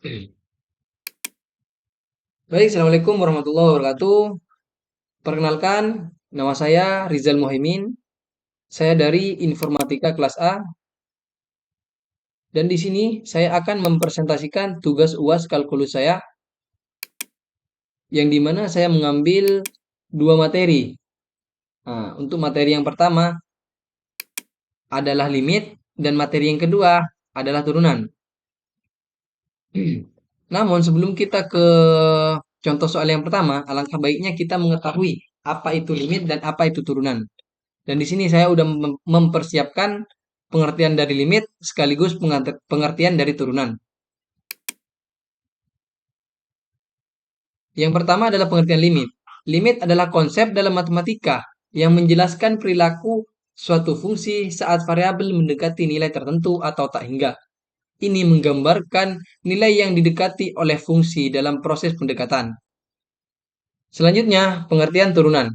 Baik, Assalamualaikum warahmatullahi wabarakatuh. Perkenalkan, nama saya Rizal Muhaimin. Saya dari Informatika kelas A dan di sini saya akan mempresentasikan tugas UAS kalkulus saya yang dimana saya mengambil dua materi. Nah, untuk materi yang pertama adalah limit dan materi yang kedua adalah turunan. Namun sebelum kita ke contoh soal yang pertama, alangkah baiknya kita mengetahui apa itu limit dan apa itu turunan. Dan di sini saya udah mempersiapkan pengertian dari limit sekaligus pengertian dari turunan. Yang pertama adalah pengertian limit. Limit adalah konsep dalam matematika yang menjelaskan perilaku suatu fungsi saat variabel mendekati nilai tertentu atau tak hingga. Ini menggambarkan nilai yang didekati oleh fungsi dalam proses pendekatan. Selanjutnya, pengertian turunan.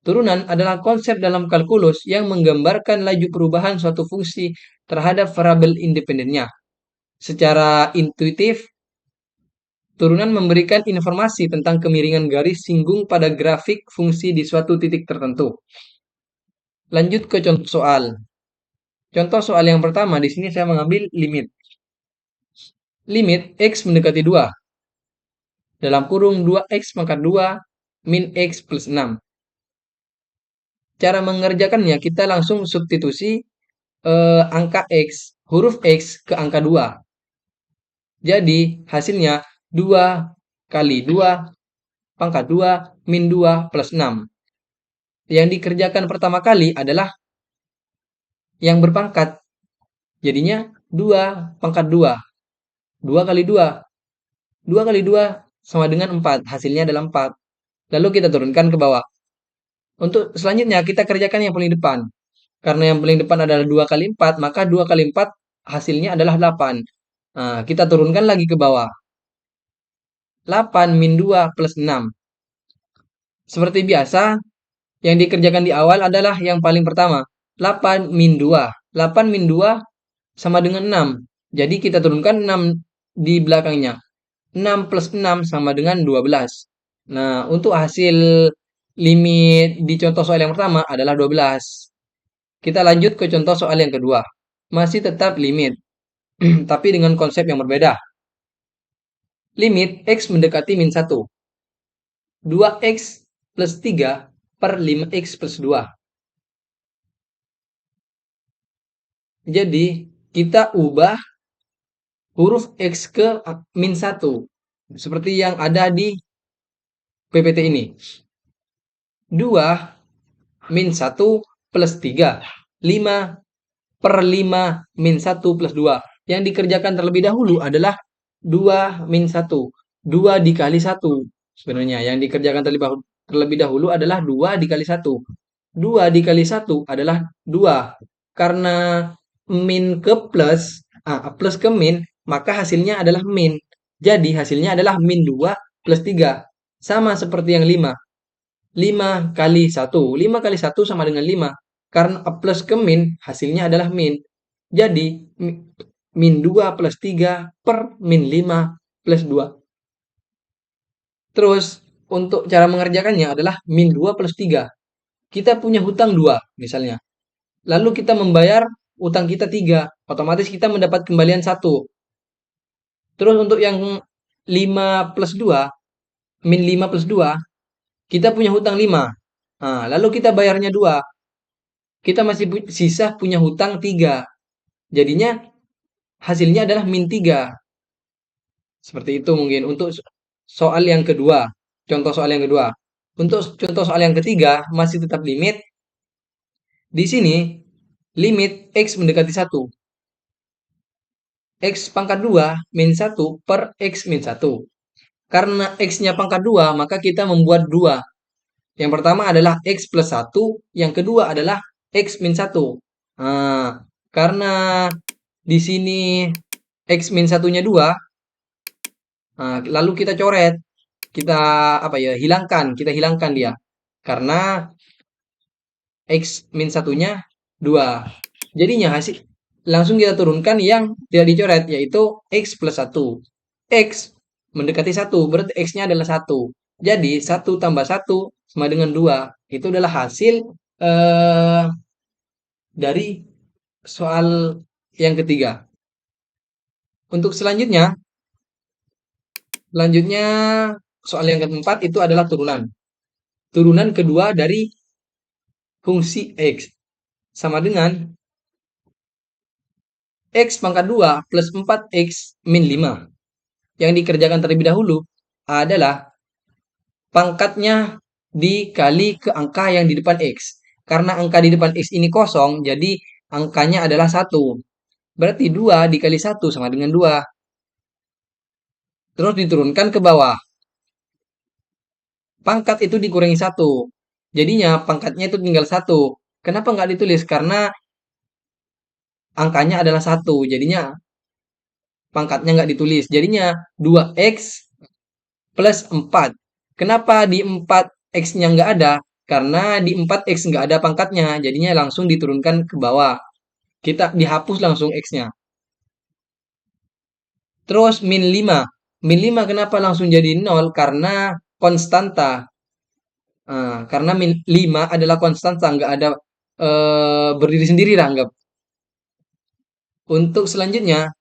Turunan adalah konsep dalam kalkulus yang menggambarkan laju perubahan suatu fungsi terhadap variabel independennya. Secara intuitif, turunan memberikan informasi tentang kemiringan garis singgung pada grafik fungsi di suatu titik tertentu. Lanjut ke contoh soal. Contoh soal yang pertama, di sini saya mengambil limit. Limit X mendekati 2. Dalam kurung 2X pangkat 2 min X plus 6. Cara mengerjakannya, kita langsung substitusi angka X, huruf X ke angka 2. Jadi, hasilnya 2 kali 2 pangkat 2 min 2 plus 6. Yang dikerjakan pertama kali adalah yang berpangkat. Jadinya 2 pangkat 2. 2 kali 2. 2 kali 2 sama dengan 4. Hasilnya adalah 4. Lalu kita turunkan ke bawah. Untuk selanjutnya kita kerjakan yang paling depan. Karena yang paling depan adalah 2 kali 4, maka 2 kali 4 hasilnya adalah 8. Nah, kita turunkan lagi ke bawah. 8 min 2 plus 6. Seperti biasa, yang dikerjakan di awal adalah yang paling pertama. 8 min 2. 8 min 2 sama dengan 6. Jadi kita turunkan 6 di belakangnya. 6 plus 6 sama dengan 12. Nah, untuk hasil limit di contoh soal yang pertama adalah 12. Kita lanjut ke contoh soal yang kedua. Masih tetap limit, tapi dengan konsep yang berbeda. Limit X mendekati min 1. 2X plus 3 per 5X plus 2. Jadi, kita ubah huruf X ke min 1. Seperti yang ada di PPT ini. 2 min 1 plus 3. 5 per 5 min 1 plus 2. Yang dikerjakan terlebih dahulu adalah 2 min 1. 2 dikali 1. Sebenarnya yang dikerjakan terlebih dahulu adalah 2 dikali 1. 2 dikali 1 adalah 2. Karena min ke plus, plus ke min, maka hasilnya adalah min. Jadi hasilnya adalah min 2 plus 3. Sama seperti yang 5. 5 kali 1. 5 kali 1 sama dengan 5. Karena plus ke min, hasilnya adalah min. Jadi, min 2 plus 3 per min 5 plus 2. Terus, untuk cara mengerjakannya adalah min 2 plus 3. Kita punya hutang 2, misalnya. Lalu kita membayar utang kita 3. Otomatis kita mendapat kembalian 1. Terus untuk yang 5 plus 2, min 5 plus 2, kita punya hutang 5. Nah, lalu kita bayarnya 2. Kita masih sisa punya hutang 3. Jadinya hasilnya adalah min 3. Seperti itu mungkin untuk soal yang kedua. Contoh soal yang kedua. Untuk contoh soal yang ketiga masih tetap limit. Di sini limit X mendekati 1. X pangkat 2 min 1 per X min 1. Karena X-nya pangkat 2, maka kita membuat 2. Yang pertama adalah X plus 1, yang kedua adalah X min 1. Nah, karena di sini X min 1-nya 2, nah, lalu kita coret, kita kita hilangkan dia. Karena X min 1-nya 2. Jadinya hasil langsung kita turunkan yang tidak dicoret, yaitu X plus 1. X mendekati satu, berarti X-nya adalah satu. Jadi, satu tambah satu sama dengan 2. Itu adalah hasil eh, dari soal yang ketiga. Untuk selanjutnya soal yang keempat itu adalah turunan. Turunan kedua dari fungsi X sama dengan X pangkat 2 plus 4X min 5. Yang dikerjakan terlebih dahulu adalah pangkatnya dikali ke angka yang di depan X. Karena angka di depan X ini kosong, jadi angkanya adalah satu. Berarti 2 dikali satu sama dengan 2. Terus diturunkan ke bawah. Pangkat itu dikurangi satu. Jadinya pangkatnya itu tinggal satu. Kenapa nggak ditulis? Karena angkanya adalah satu. Jadinya pangkatnya nggak ditulis. Jadinya 2X plus 4. Kenapa di 4 X-nya nggak ada? Karena di 4 X nggak ada pangkatnya. Jadinya langsung diturunkan ke bawah. Kita dihapus langsung X-nya. Terus min 5. Min 5 kenapa langsung jadi 0? Karena konstanta. Karena min 5 adalah konstanta. Nggak ada berdiri sendiri lah anggap. Untuk selanjutnya,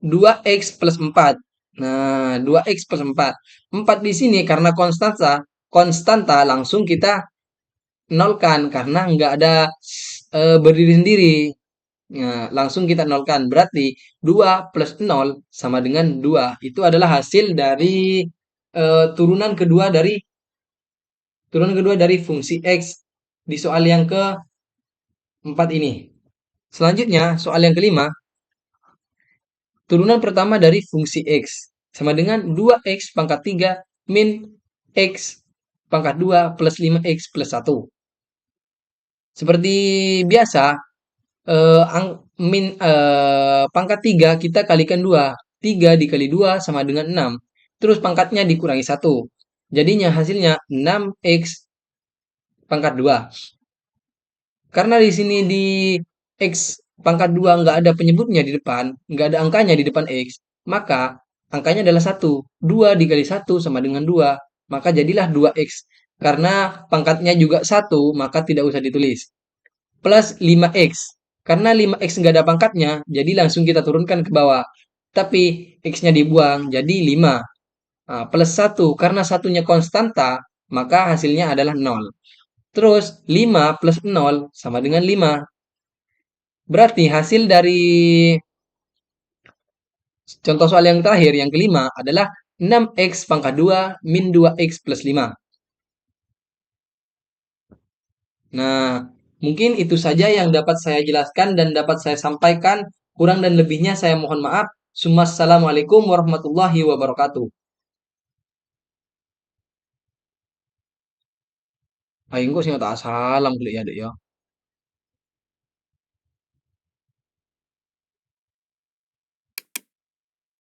2X plus 4. Nah, 2X plus 4. 4 di sini karena konstanta, konstanta langsung kita nolkan karena nggak ada berdiri sendiri. Nah, langsung kita nolkan. Berarti 2 plus 0 sama dengan 2. Itu adalah hasil dari eh, turunan kedua dari turunan kedua dari fungsi X di soal yang keempat ini. Selanjutnya, soal yang kelima, turunan pertama dari fungsi X sama dengan 2X pangkat 3 min X pangkat 2 plus 5X plus 1. Seperti biasa, pangkat 3 kita kalikan 2. 3 dikali 2 sama dengan 6. Terus pangkatnya dikurangi 1. Jadinya hasilnya 6X pangkat 2. Karena di sini di X pangkat 2 nggak ada penyebutnya di depan, nggak ada angkanya di depan X, maka angkanya adalah 1. 2 dikali 1 sama dengan 2, maka jadilah 2X. Karena pangkatnya juga 1, maka tidak usah ditulis. Plus 5X. Karena 5X nggak ada pangkatnya, jadi langsung kita turunkan ke bawah. Tapi X-nya dibuang, jadi 5. Nah, plus 1, karena satunya konstanta, maka hasilnya adalah 0. Terus 5 plus 0 sama dengan 5. Berarti hasil dari contoh soal yang terakhir, yang kelima adalah 6X pangkat 2 min 2X plus 5. Nah, mungkin itu saja yang dapat saya jelaskan dan dapat saya sampaikan. Kurang dan lebihnya saya mohon maaf. Assalamualaikum warahmatullahi wabarakatuh. Ayo engko sing tak salam kulik ya, Dek ya.